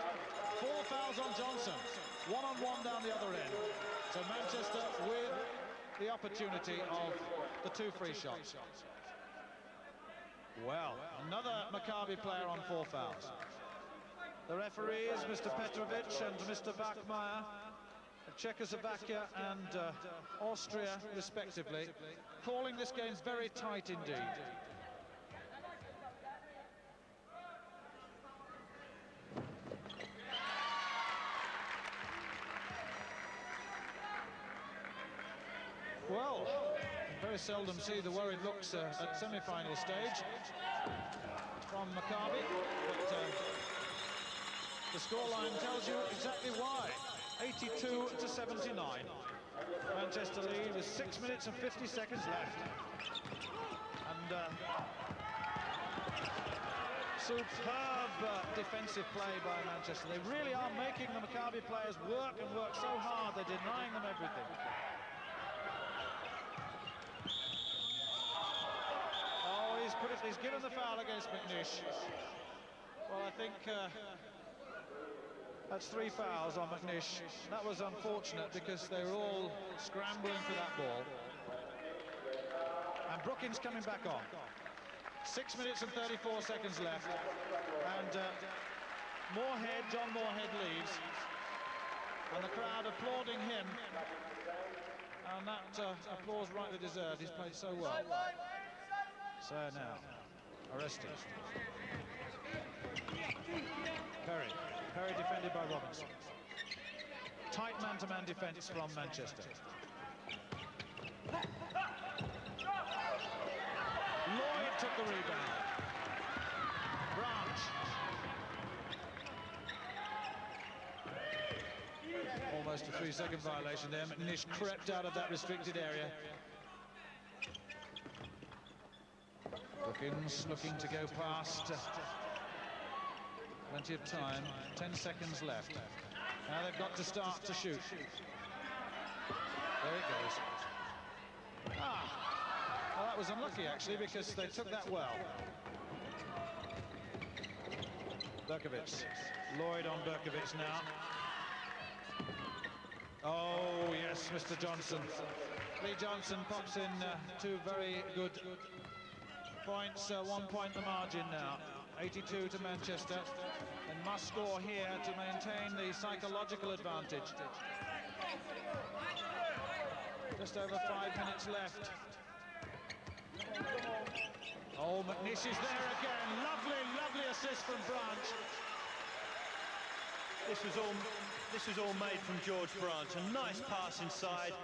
Speaker 2: 4 fouls on Johnson, 1-on-1 down the other end. So Manchester with the opportunity of the 2 free shots. Well, another Maccabi player on 4 fouls. The referees, Mr. Petrovic and Mr. Bachmeier, of Czechoslovakia and Austria, respectively, calling this game very tight indeed. Well, very seldom see the worried looks at semi-final stage from Maccabi, but the scoreline tells you exactly why. 82-79. Manchester lead with 6 minutes and 50 seconds left. And Superb defensive play by Manchester. They really are making the Maccabi players work and work so hard. They're denying them everything. Oh, he's given the foul against McNish. Well, I think that's 3 fouls on McNish. That was unfortunate because they were all scrambling for that ball. And Brookins coming back on. 6 minutes and 34 seconds left. And John Moorhead leaves. And the crowd applauding him. And that applause rightly deserved. He's played so well. So now, arrested. Perry defended by Robinson. Tight man-to-man defence from Manchester. Lloyd took the rebound. Branch. Almost a 3-second violation there. McNish crept out of that restricted area. Brookins looking to go past. Plenty of time. 10 seconds left. Now they've got to start to shoot. There it goes. Well, that was unlucky, actually, because they took that well. Berkovitz. Lloyd on Berkovitz now. Oh, yes, Mr. Johnson. Lee Johnson pops in 2 very good points. 1 point the margin now. 82 to Manchester. And must score here to maintain the psychological advantage. Just over 5 minutes left. Oh, McNish is there again. Lovely assist from Branch.
Speaker 3: This was all made from George Branch. A nice pass inside,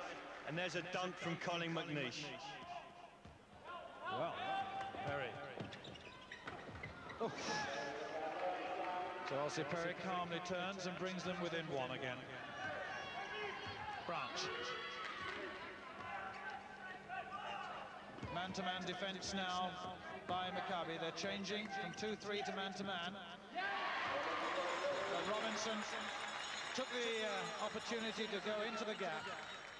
Speaker 3: and there's a dunk from Colin McNish.
Speaker 2: Well, Perry. Oh. So Elsie Perry calmly turns and brings them within 1 again. Branch. Man-to-man defence now by Maccabi. They're changing from 2-3 to man-to-man. Robinson took the opportunity to go into the gap,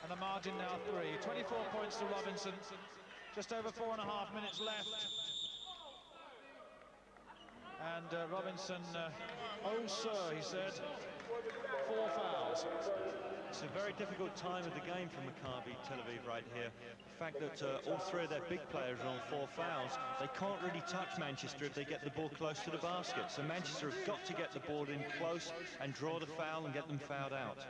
Speaker 2: and the margin now 3. 24 points to Robinson. Just over 4.5 minutes left. And Robinson, oh sir, he said, 4 fouls.
Speaker 3: It's a very difficult time of the game for Maccabi Tel Aviv right here. The fact that all 3 of their big players are on 4 fouls, they can't really touch Manchester if they get the ball close to the basket. So Manchester have got to get the ball in close and draw the foul and get them fouled out.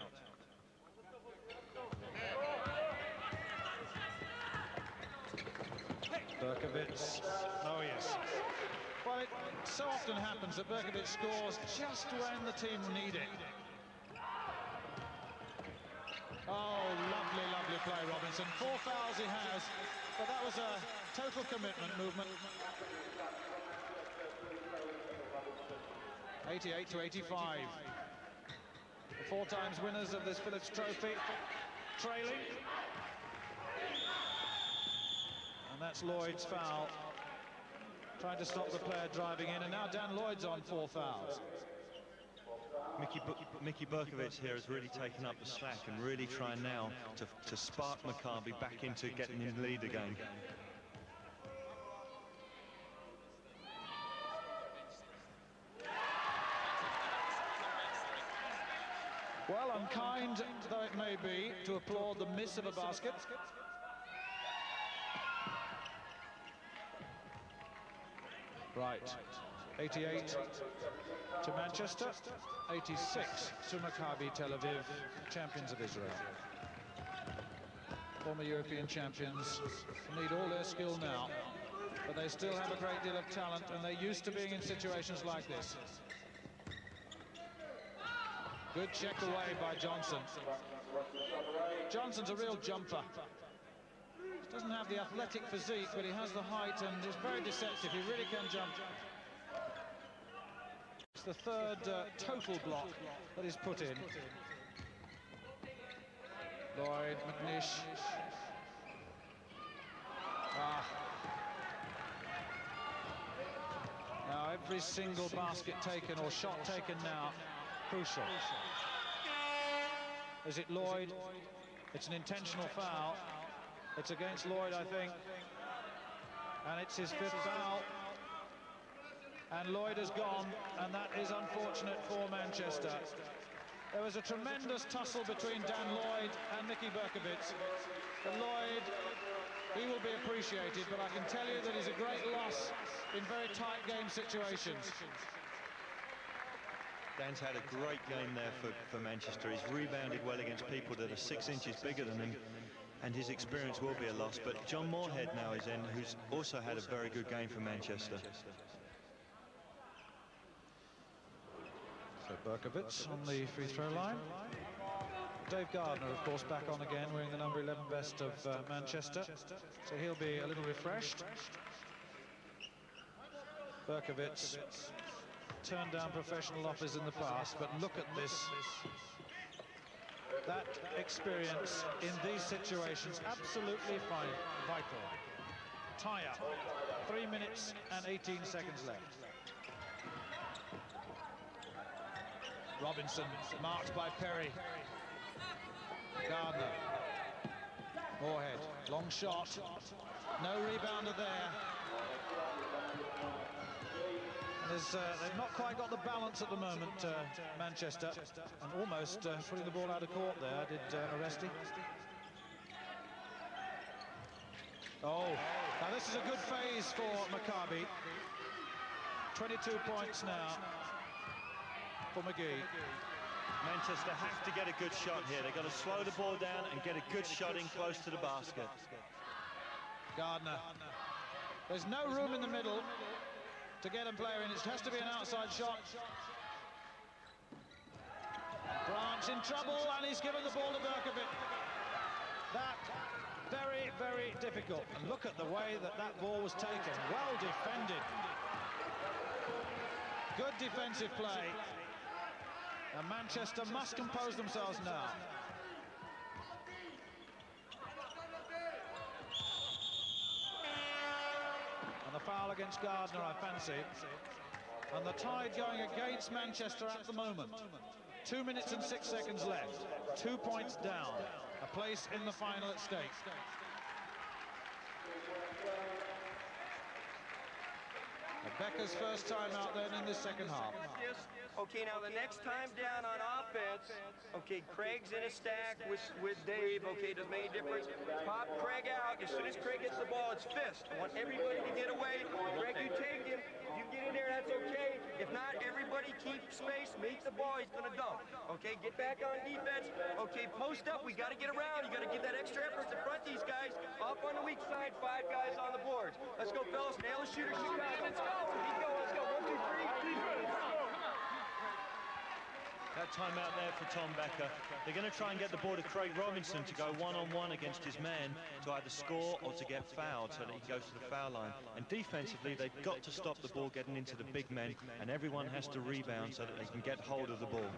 Speaker 2: Berkovitz. Oh, yes. Well, it so often happens that Berkovitz scores just when the team need it. Oh, lovely play, Robinson. 4 fouls he has, but that was a total commitment movement. 88 to 85. The 4 times winners of this Phillips Trophy trailing. And that's Lloyd's foul. Trying to stop the player driving in, and now Dan Lloyd's on 4 fouls.
Speaker 3: Mickey Berkovitz here has really taken up the slack and really trying now to spark Maccabi back into getting in lead again.
Speaker 2: Well, unkind though it may be to applaud the miss of a basket. Right, 88 to Manchester, 86 to Maccabi Tel Aviv, champions of Israel. Former European champions need all their skill now, but they still have a great deal of talent, and they're used to being in situations like this. Good check away by Johnson. Johnson's a real jumper. Doesn't have the athletic physique, but he has the height and is very deceptive. He really can jump. It's the 3rd total block that is put in. Lloyd, McNish. Now Every single basket taken or shot taken now, crucial. Is it Lloyd? It's an intentional foul. It's against Lloyd, I think. And it's his 5th foul. And Lloyd has gone, and that is unfortunate for Manchester. There was a tremendous tussle between Dan Lloyd and Nicky Berkovitz. But Lloyd, he will be appreciated, but I can tell you that he's a great loss in very tight game situations.
Speaker 3: Dan's had a great game there for Manchester. He's rebounded well against people that are 6 inches bigger than him, and his experience will be a loss. But John Moorhead now is in, who's also had a very good game for Manchester.
Speaker 2: So Berkovitz on the free throw line. Dave Gardner, of course, back on again, wearing the number 11 vest of Manchester. So he'll be a little refreshed. Berkovitz turned down professional offers in the past, but look at this. That experience in these situations, absolutely vital. Tie-up, 3 minutes and 18 seconds left. Robinson marked by Perry. Gardner. Moorhead, long shot. No rebounder there. And they've not quite got the balance at the moment, Manchester, and almost putting the ball out of court there, did Aresti. Oh, now this is a good phase for Maccabi. 22 points now for McGee.
Speaker 3: Manchester have to get a good shot here. They've got to slow the ball down and get a good shot in close to the basket.
Speaker 2: Gardner. There's no room in the middle to get a player in. It has to be an outside shot. Branch in trouble, and he's given the ball to Berkovitz. That very, very difficult. And look at the way that that ball was taken. Well defended. Good defensive play. And Manchester must compose themselves now. And the foul against Gardner, I fancy. And the tide going against Manchester at the moment. 2 minutes and 6 seconds left. 2 points down. A place in the final at stake. Becker's first time out then in this second half.
Speaker 4: Okay, now the next time down on offense, okay, Craig's in a stack with Dave, okay, doesn't make any difference. Pop Craig out. As soon as Craig gets the ball, it's fist. I want everybody to get away. Craig, you take him. You get in there, that's okay. If not, everybody keep space, make the ball, he's gonna dunk. Okay, get back on defense. Okay, post up, we gotta get around. You gotta give that extra effort to front these guys. Up on the weak side, 5 guys on the boards. Let's go, fellas, nail the shooter, Chicago. Let's go, let's go, 1, 2, 3.
Speaker 3: That timeout there for Tom Becker. They're going to try and get the ball to Craig Robinson to go one-on-one against his man to either score or to get fouled so that he goes to the foul line. And defensively, they've got to stop the ball getting into the big men, and everyone has to rebound so that they can get hold of the ball.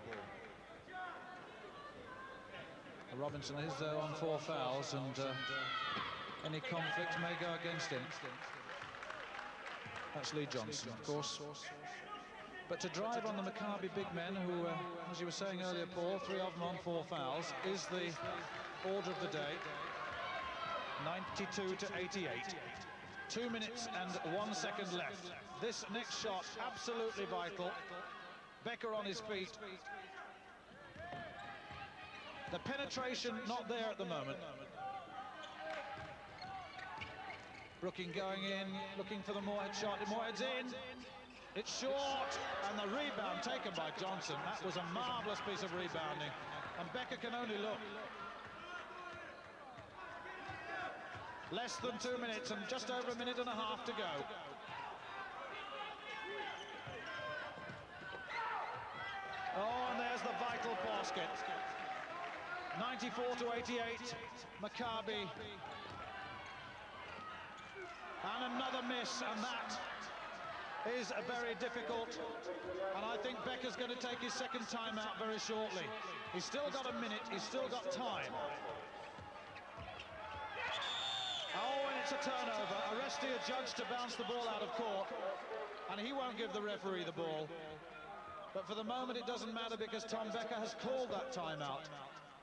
Speaker 2: Robinson is though on 4 fouls, and any conflict may go against him. That's Lee Johnson, of course. But to drive on the Maccabi big men, who, as you were saying earlier, Paul, 3 of them on 4 fouls, is the order of the day. 92 to 88. 2 minutes and 1 second left. This next shot, absolutely vital. Becker on his feet. The penetration not there at the moment. Brooking going in, looking for the Moorhead shot. Moorhead's in. It's short, and the rebound taken by Johnson. That was a marvellous piece of rebounding, and Becker can only look. Less than 2 minutes and just over 1.5 minutes to go. Oh, and there's the vital basket. 94 to 88, Maccabi. And another miss, and that is very difficult, and I think Becker's going to take his second timeout very shortly. He's still got a minute, he's still got time. Oh, and it's a turnover. Aresti adjudged to bounce the ball out of court. and he won't give the referee the ball. But for the moment, it doesn't matter because Tom Becker has called that timeout.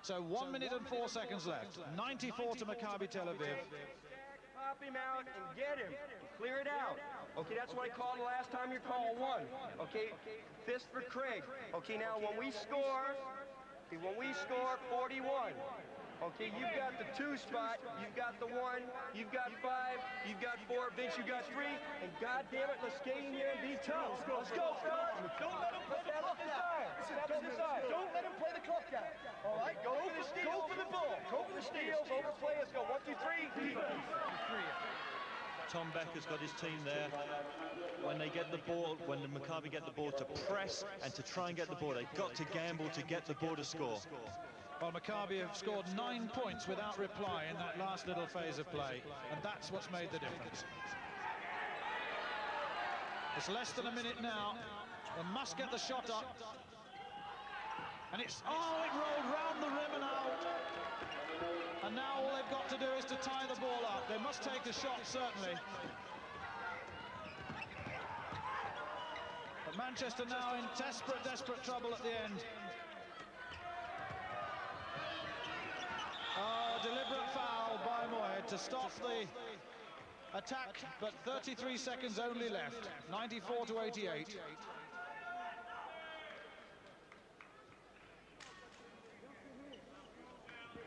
Speaker 2: So 1 minute and 4 seconds left. 94 to Maccabi Tel Aviv.
Speaker 4: Pop him out and get him. Clear it out. Okay, that's what I called the last time you called one. Okay, fist for Craig. Okay, now when we score 41. Okay, you've got the 2 spot, you've got the 1, you've got 5, you've got 4, Vince, you got 3, and God damn it, let's get in here and be tough. Let's go, fellas. Don't let him play the clock down. Don't let him play the clock down. All right, go for the ball. Go for the steals, overplay, let's go. 1, 2, 3.
Speaker 3: Tom Becker's got his team there. When they get the ball, when the Maccabi get the ball, to press and to try and get the ball. They've got to gamble to get the ball to score.
Speaker 2: Well, Maccabi have scored 9 points without reply in that last little phase of play, and that's what's made the difference. It's less than a minute now. They must get the shot up. And it's, oh, it rolled round the rim and out. And now all they've got to do is to tie the ball up. They must take a shot, certainly. But Manchester now in desperate trouble at the end. Oh, deliberate foul by Moyed to stop the attack, but 33 seconds only left. 94 to 88.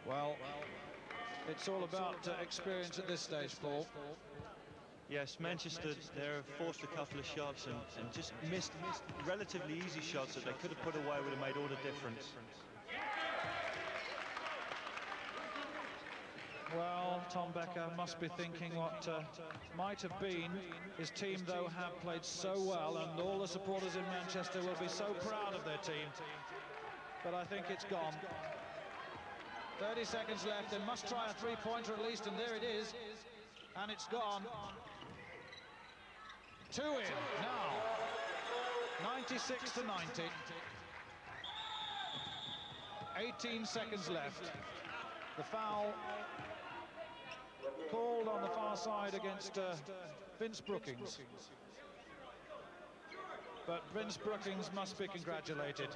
Speaker 2: Well, it's all about experience at this stage, Paul.
Speaker 3: Yes, Manchester, they've forced a couple of shots and just missed relatively easy shots that they could have put away, would have made all the difference.
Speaker 2: Well, Tom Becker must be thinking what might have been. His team, though, have played so well, and all the supporters in Manchester will be so proud of their team. But I think it's gone. 30 seconds left. They must try a three-pointer at least, and there it is. And it's gone. 2 in now. 96 to 90. 18 seconds left. The foul called on the far side against Vince Brookings. But Vince Brookings must be congratulated.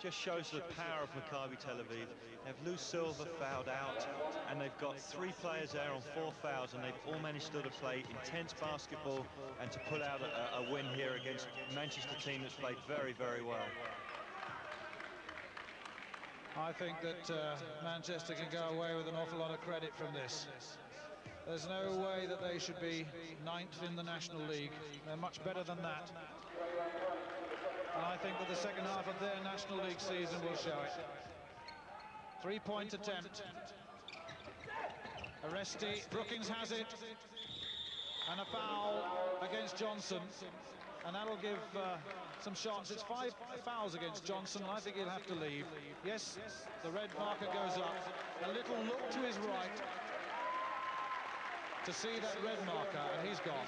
Speaker 3: Just shows the power of Maccabi Tel Aviv. They have Lou Silva fouled out, and they've got 3 players there on 4 fouls, and they've all managed to play intense basketball and to pull out a win here against a Manchester team that's played very, very well.
Speaker 2: I think that Manchester can go away with an awful lot of credit from this. There's no way that they should be 9th in the National League. They're much better than that. And I think that the second half of their National League season will show it. 3-point attempt. Arresti, Brookings has it. And a foul against Johnson. And that'll give some shots. It's 5 fouls against Johnson, and I think he'll have to leave. Yes, the red marker goes up. A little look to his right to see that red marker, and he's gone.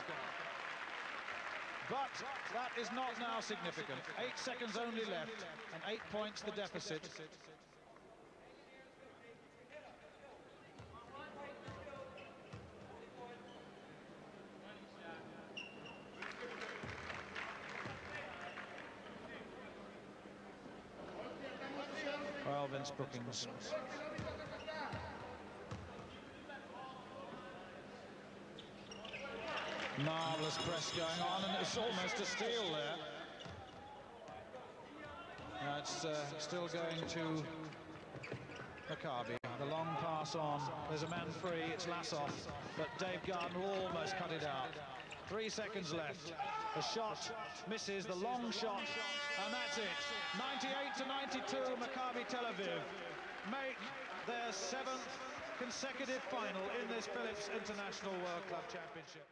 Speaker 2: But that is not now significant. 8 seconds only left, and 8 points the deficit. Well, Vince Brookings. Marvellous press going on, and it's almost a steal there. It's still going to Maccabi. The long pass on. There's a man free. It's Lassoff, but Dave Garden will almost cut it out. 3 seconds left. The shot misses, the long shot, and that's it. 98 to 92, Maccabi Tel Aviv make their 7th consecutive final in this Phillips International World Club Championship.